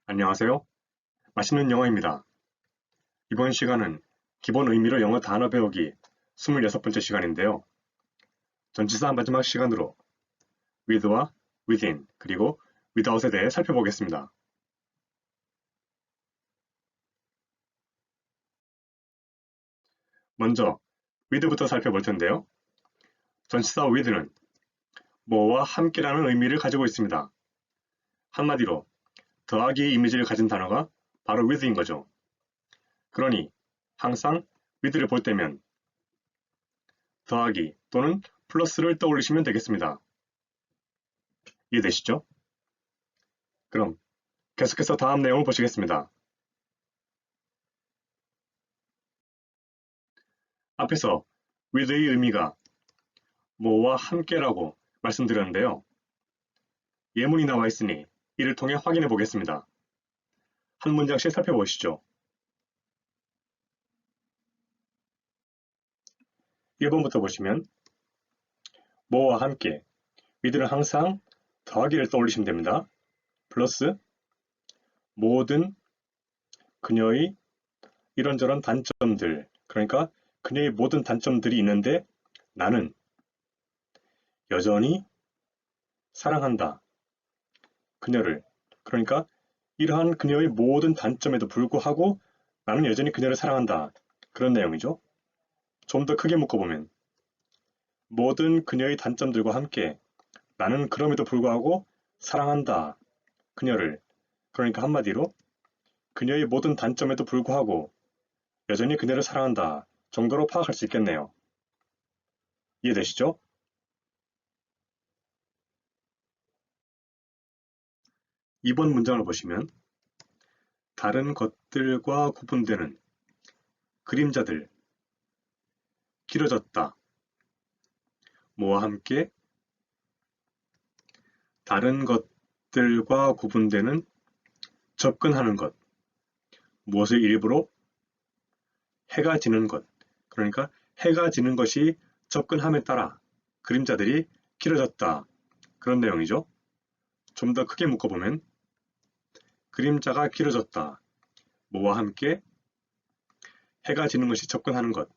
안녕하세요. 맛있는 영어입니다. 이번 시간은 기본 의미로 영어 단어 배우기 26번째 시간인데요. 전치사 마지막 시간으로 with와 within 그리고 without에 대해 살펴보겠습니다. 먼저 with부터 살펴볼 텐데요. 전치사 with는 뭐와 함께라는 의미를 가지고 있습니다. 한마디로 더하기 이미지를 가진 단어가 바로 with인 거죠. 그러니 항상 with를 볼 때면 더하기 또는 플러스를 떠올리시면 되겠습니다. 이해되시죠? 그럼 계속해서 다음 내용을 보시겠습니다. 앞에서 with의 의미가 뭐와 함께라고 말씀드렸는데요. 예문이 나와 있으니 이를 통해 확인해 보겠습니다. 한 문장씩 살펴보시죠. 1번부터 보시면 뭐와 함께 with는 항상 더하기를 떠올리시면 됩니다. 플러스 모든 그녀의 이런저런 단점들, 그러니까 그녀의 모든 단점들이 있는데 나는 여전히 사랑한다. 그녀를. 그러니까 이러한 그녀의 모든 단점에도 불구하고 나는 여전히 그녀를 사랑한다. 그런 내용이죠. 좀 더 크게 묶어보면 모든 그녀의 단점들과 함께 나는 그럼에도 불구하고 사랑한다. 그녀를. 그러니까 한마디로 그녀의 모든 단점에도 불구하고 여전히 그녀를 사랑한다 정도로 파악할 수 있겠네요. 이해되시죠? 2번 문장을 보시면 다른 것들과 구분되는 그림자들 길어졌다. 뭐와 함께 다른 것들과 구분되는 접근하는 것, 무엇을 일부러 해가 지는 것, 그러니까 해가 지는 것이 접근함에 따라 그림자들이 길어졌다. 그런 내용이죠. 좀 더 크게 묶어보면 그림자가 길어졌다. 뭐와 함께 해가 지는 것이 접근하는 것,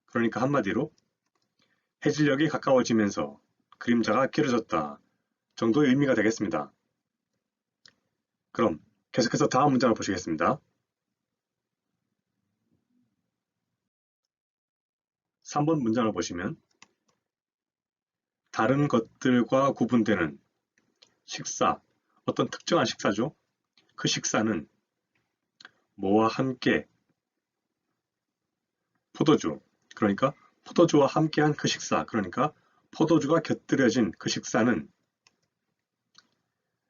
그러니까 한마디로 해질녘이 가까워지면서 그림자가 길어졌다 정도의 의미가 되겠습니다. 그럼 계속해서 다음 문장을 보시겠습니다. 3번 문장을 보시면 다른 것들과 구분되는 식사, 어떤 특정한 식사죠. 그 식사는 뭐와 함께 포도주, 그러니까 포도주와 함께한 그 식사, 그러니까 포도주가 곁들여진 그 식사는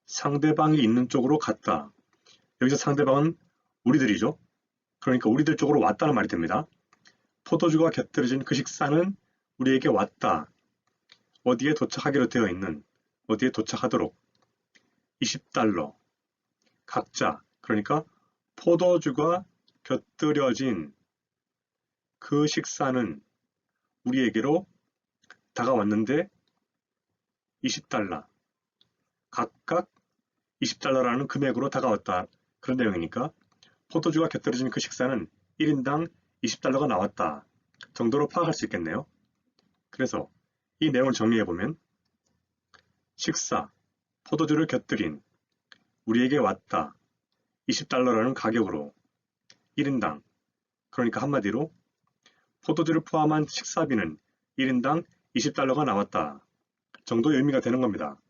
상대방이 있는 쪽으로 갔다. 여기서 상대방은 우리들이죠. 그러니까 우리들 쪽으로 왔다는 말이 됩니다. 포도주가 곁들여진 그 식사는 우리에게 왔다. 어디에 도착하기로 되어 있는, 어디에 도착하도록 20달러. 각자, 그러니까 포도주가 곁들여진 그 식사는 우리에게로 다가왔는데 20달러. 각각 20달러라는 금액으로 다가왔다. 그런 내용이니까 포도주가 곁들여진 그 식사는 1인당 20달러가 나왔다. 정도로 파악할 수 있겠네요. 그래서 이 내용을 정리해보면 식사, 포도주를 곁들인 우리에게 왔다. 20달러라는 가격으로 1인당, 그러니까 한마디로 포도주를 포함한 식사비는 1인당 20달러가 나왔다. 정도의 의미가 되는 겁니다.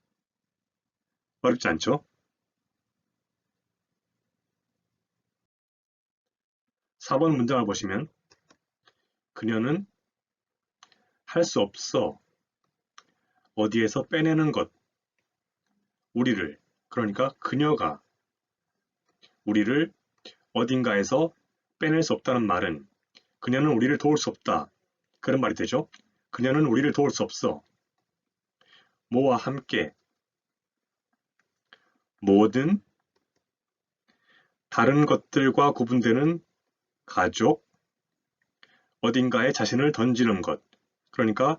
어렵지 않죠? 4번 문장을 보시면 그녀는 할 수 없어. 어디에서 빼내는 것. 우리를, 그러니까 그녀가 우리를 어딘가에서 빼낼 수 없다는 말은 그녀는 우리를 도울 수 없다. 그런 말이 되죠. 그녀는 우리를 도울 수 없어. 뭐와 함께 모든 다른 것들과 구분되는 가족, 어딘가에 자신을 던지는 것. 그러니까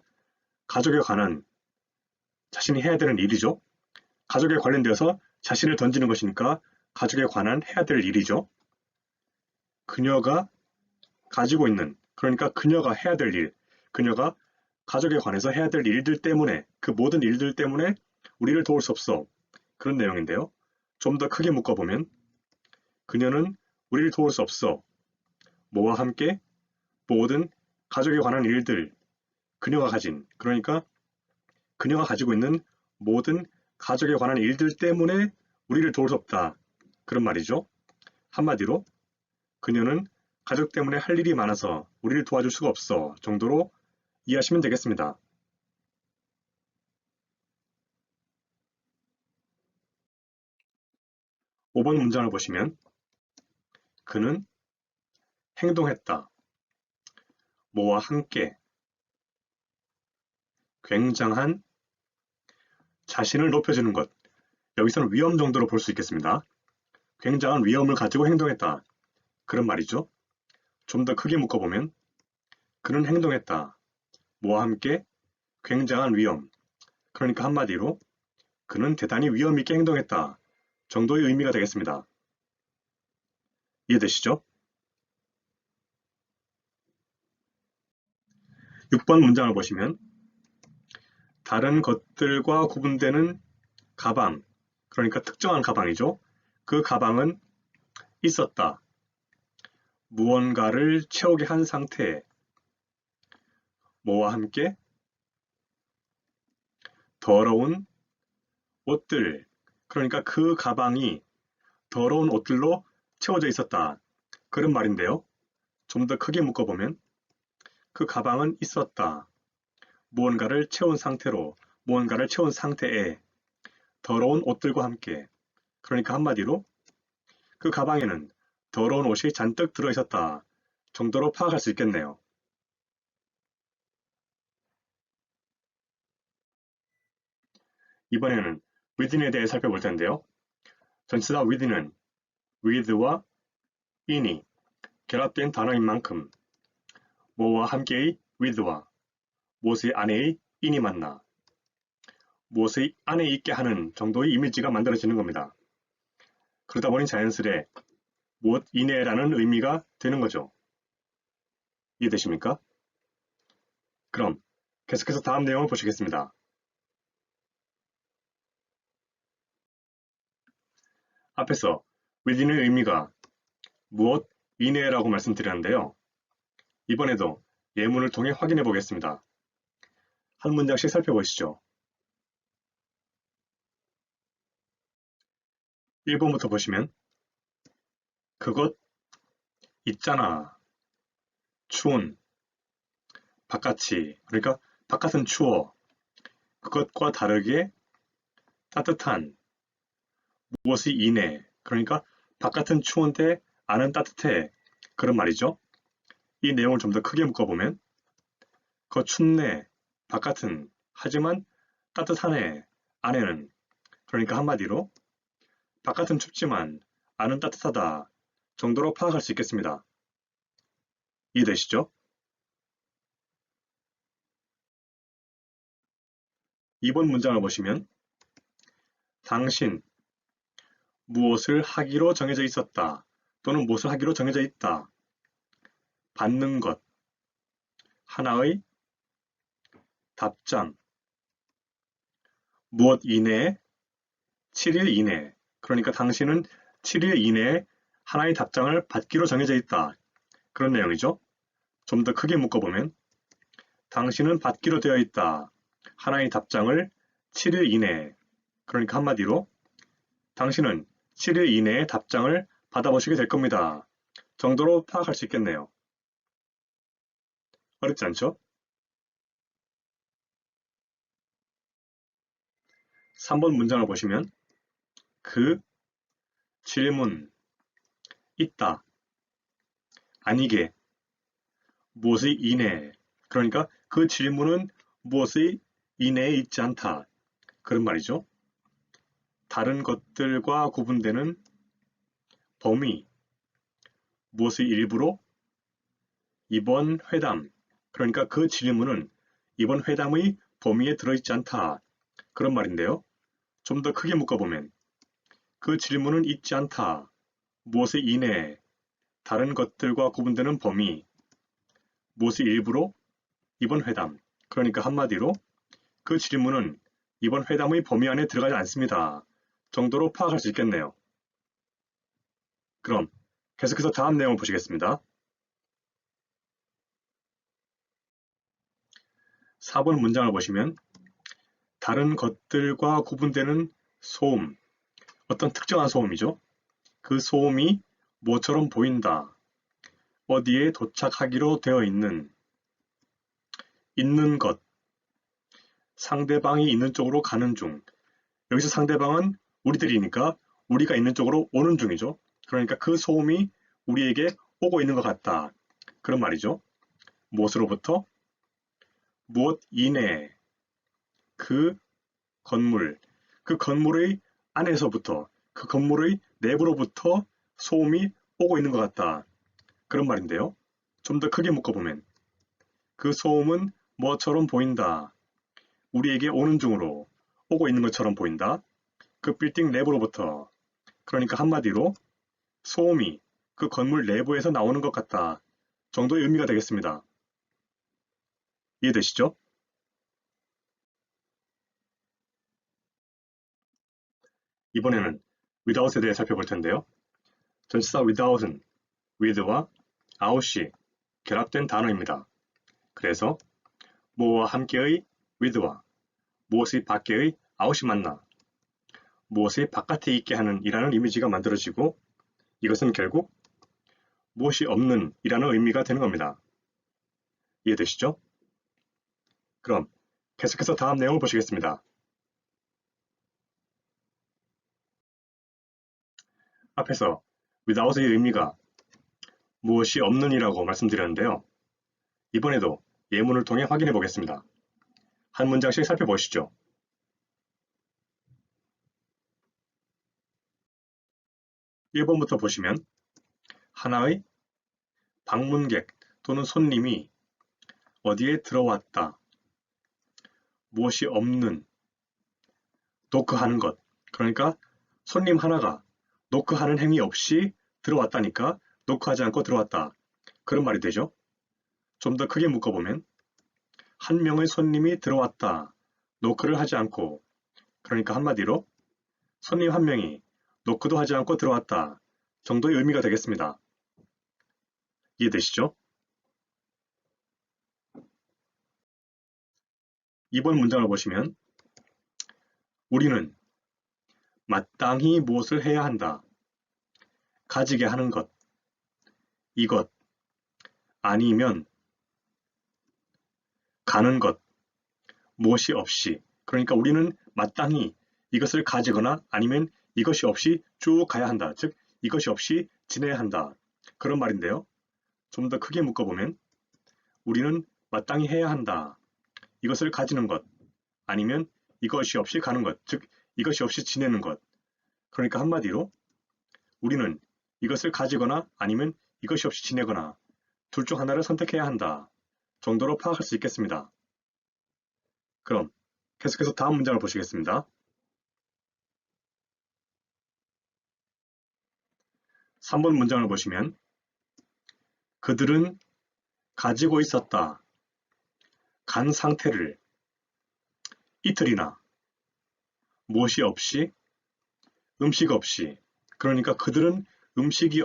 가족에 관한 자신이 해야 되는 일이죠. 가족에 관련되어서 자신을 던지는 것이니까 가족에 관한 해야 될 일이죠. 그녀가 가지고 있는, 그러니까 그녀가 해야 될 일, 그녀가 가족에 관해서 해야 될 일들 때문에, 그 모든 일들 때문에 우리를 도울 수 없어. 그런 내용인데요. 좀 더 크게 묶어보면 그녀는 우리를 도울 수 없어. 뭐와 함께 모든 가족에 관한 일들, 그녀가 가진, 그러니까 그녀가 가지고 있는 모든 가족에 관한 일들 때문에 우리를 도울 수 없다. 그런 말이죠. 한마디로 그녀는 가족 때문에 할 일이 많아서 우리를 도와줄 수가 없어 정도로 이해하시면 되겠습니다. 5번 문장을 보시면 그는 행동했다. 뭐와 함께 굉장한 자신을 높여주는 것. 여기서는 위험 정도로 볼 수 있겠습니다. 굉장한 위험을 가지고 행동했다. 그런 말이죠. 좀 더 크게 묶어보면 그는 행동했다. 뭐와 함께 굉장한 위험. 그러니까 한마디로 그는 대단히 위험 있게 행동했다. 정도의 의미가 되겠습니다. 이해되시죠? 6번 문장을 보시면 다른 것들과 구분되는 가방, 그러니까 특정한 가방이죠. 그 가방은 있었다. 무언가를 채우게 한 상태에 뭐와 함께 더러운 옷들, 그러니까 그 가방이 더러운 옷들로 채워져 있었다. 그런 말인데요. 좀 더 크게 묶어보면 그 가방은 있었다. 무언가를 채운 상태로, 무언가를 채운 상태에 더러운 옷들과 함께, 그러니까 한마디로 그 가방에는 더러운 옷이 잔뜩 들어있었다 정도로 파악할 수 있겠네요. 이번에는 within에 대해 살펴볼 텐데요. 전치사 within은 with와 in이 결합된 단어인 만큼 뭐와 함께의 with와 무엇의 안에의 in이 만나 무엇의 안에 있게 하는 정도의 이미지가 만들어지는 겁니다. 그러다 보니 자연스레 무엇 이내라는 의미가 되는 거죠. 이해되십니까? 그럼 계속해서 다음 내용을 보시겠습니다. 앞에서 within의 의미가 무엇 이내라고 말씀드렸는데요. 이번에도 예문을 통해 확인해 보겠습니다. 한 문장씩 살펴보시죠. 1번부터 보시면 그것 있잖아. 추운 바깥이, 그러니까 바깥은 추워. 그것과 다르게 따뜻한 무엇이 이내, 그러니까 바깥은 추운데 안은 따뜻해. 그런 말이죠. 이 내용을 좀 더 크게 묶어보면 그 춥네, 바깥은, 하지만 따뜻하네, 안에는. 그러니까 한마디로 바깥은 춥지만 안은 따뜻하다 정도로 파악할 수 있겠습니다. 이해되시죠? 2번 문장을 보시면 당신 무엇을 하기로 정해져 있었다 또는 무엇을 하기로 정해져 있다. 받는 것, 하나의 답장, 무엇 이내에 7일 이내, 그러니까 당신은 7일 이내에 하나의 답장을 받기로 정해져 있다. 그런 내용이죠. 좀 더 크게 묶어보면 당신은 받기로 되어 있다. 하나의 답장을 7일 이내에, 그러니까 한마디로 당신은 7일 이내에 답장을 받아보시게 될 겁니다. 정도로 파악할 수 있겠네요. 어렵지 않죠? 3번 문장을 보시면 그 질문 있다. 아니게 무엇의 이내, 그러니까 그 질문은 무엇의 이내에 있지 않다. 그런 말이죠. 다른 것들과 구분되는 범위, 무엇의 일부로 이번 회담, 그러니까 그 질문은 이번 회담의 범위에 들어있지 않다. 그런 말인데요. 좀 더 크게 묶어보면 그 질문은 있지 않다. 무엇의 이내, 다른 것들과 구분되는 범위, 무엇의 일부로 이번 회담. 그러니까 한마디로 그 질문은 이번 회담의 범위 안에 들어가지 않습니다. 정도로 파악할 수 있겠네요. 그럼 계속해서 다음 내용을 보시겠습니다. 4번 문장을 보시면 다른 것들과 구분되는 소음, 어떤 특정한 소음이죠. 그 소음이 뭐처럼 보인다. 어디에 도착하기로 되어 있는 것, 상대방이 있는 쪽으로 가는 중. 여기서 상대방은 우리들이니까 우리가 있는 쪽으로 오는 중이죠. 그러니까 그 소음이 우리에게 오고 있는 것 같다. 그런 말이죠. 무엇으로부터? 무엇 이내, 그 건물, 그 건물의 안에서부터, 그 건물의 내부로부터 소음이 오고 있는 것 같다. 그런 말인데요. 좀 더 크게 묶어보면 그 소음은 뭐처럼 보인다. 우리에게 오는 중으로 오고 있는 것처럼 보인다. 그 빌딩 내부로부터. 그러니까 한마디로 소음이 그 건물 내부에서 나오는 것 같다. 정도의 의미가 되겠습니다. 이해되시죠? 이번에는 without에 대해 살펴볼 텐데요. 전치사 without은 with와 out이 결합된 단어입니다. 그래서 뭐와 함께의 with와 무엇이 밖에의 out이 만나 무엇이 바깥에 있게 하는 이라는 이미지가 만들어지고 이것은 결국 무엇이 없는 이라는 의미가 되는 겁니다. 이해되시죠? 그럼 계속해서 다음 내용을 보시겠습니다. 앞에서 without의 의미가 무엇이 없는 이라고 말씀드렸는데요. 이번에도 예문을 통해 확인해 보겠습니다. 한 문장씩 살펴보시죠. 1번부터 보시면 하나의 방문객 또는 손님이 어디에 들어왔다. 무엇이 없는 노크하는 것. 그러니까 손님 하나가 노크하는 행위 없이 들어왔다니까 노크하지 않고 들어왔다. 그런 말이 되죠. 좀 더 크게 묶어보면 한 명의 손님이 들어왔다. 노크를 하지 않고 그러니까 한마디로 손님 한 명이 노크도 하지 않고 들어왔다. 정도의 의미가 되겠습니다. 이해되시죠? 2번 문장을 보시면 우리는 마땅히 무엇을 해야 한다. 가지게 하는 것, 이것, 아니면 가는 것, 무엇이 없이. 그러니까 우리는 마땅히 이것을 가지거나 아니면 이것이 없이 쭉 가야 한다. 즉, 이것이 없이 지내야 한다. 그런 말인데요. 좀 더 크게 묶어보면 우리는 마땅히 해야 한다. 이것을 가지는 것, 아니면 이것이 없이 가는 것, 즉 이것이 없이 지내는 것. 그러니까 한마디로 우리는 이것을 가지거나 아니면 이것이 없이 지내거나 둘 중 하나를 선택해야 한다. 정도로 파악할 수 있겠습니다. 그럼 계속해서 다음 문장을 보시겠습니다. 3번 문장을 보시면 그들은 가지고 있었다. 간 상태를 이틀이나 무엇이 없이 음식 없이 그러니까 그들은 음식이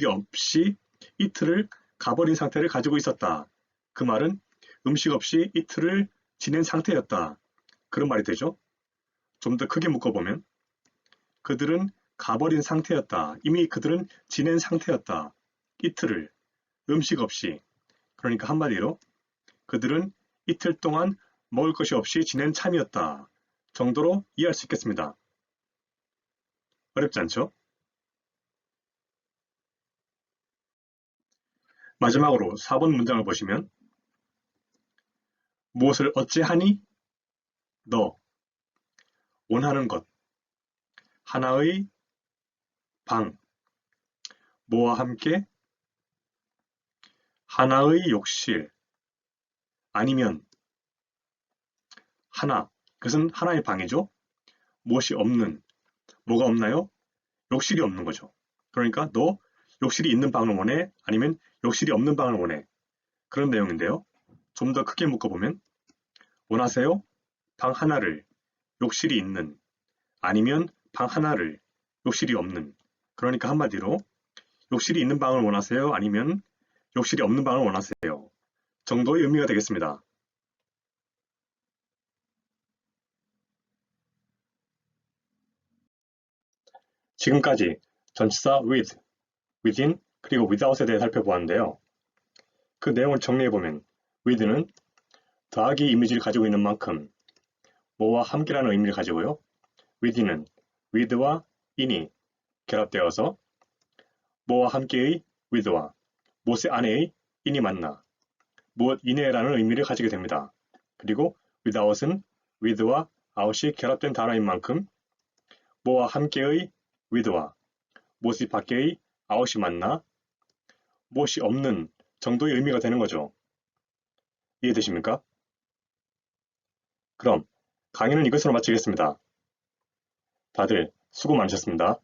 없이 이틀을 가버린 상태를 가지고 있었다. 그 말은 음식 없이 이틀을 지낸 상태였다. 그런 말이 되죠. 좀 더 크게 묶어보면 그들은 가버린 상태였다. 이미 그들은 지낸 상태였다. 이틀을 음식 없이 그러니까 한마디로 그들은 이틀 동안 먹을 것이 없이 지낸 참이었다. 정도로 이해할 수 있겠습니다. 어렵지 않죠? 마지막으로 4번 문장을 보시면 무엇을 어찌하니? 너 원하는 것 하나의 방 뭐와 함께 하나의 욕실 아니면 하나 그것은 하나의 방이죠. 무엇이 없는 뭐가 없나요? 욕실이 없는 거죠. 그러니까 너 욕실이 있는 방을 원해? 아니면 욕실이 없는 방을 원해? 그런 내용인데요. 좀 더 크게 묶어보면 원하세요? 방 하나를 욕실이 있는 아니면 방 하나를 욕실이 없는 그러니까 한마디로 욕실이 있는 방을 원하세요? 아니면 욕실이 없는 방을 원하세요? 정도의 의미가 되겠습니다. 지금까지 전치사 with, within, 그리고 without에 대해 살펴보았는데요. 그 내용을 정리해보면 with는 더하기 이미지를 가지고 있는 만큼 뭐와 함께라는 의미를 가지고요. within은 with와 in이 결합되어서 뭐와 함께의 with와 못의 안에의 in이 만나 무엇 이내라는 의미를 가지게 됩니다. 그리고 without은 with와 out이 결합된 단어인 만큼 뭐와 함께의 with와 못이 밖에의 out이 만나 무엇이 없는 정도의 의미가 되는 거죠. 이해되십니까? 그럼 강의는 이것으로 마치겠습니다. 다들 수고 많으셨습니다.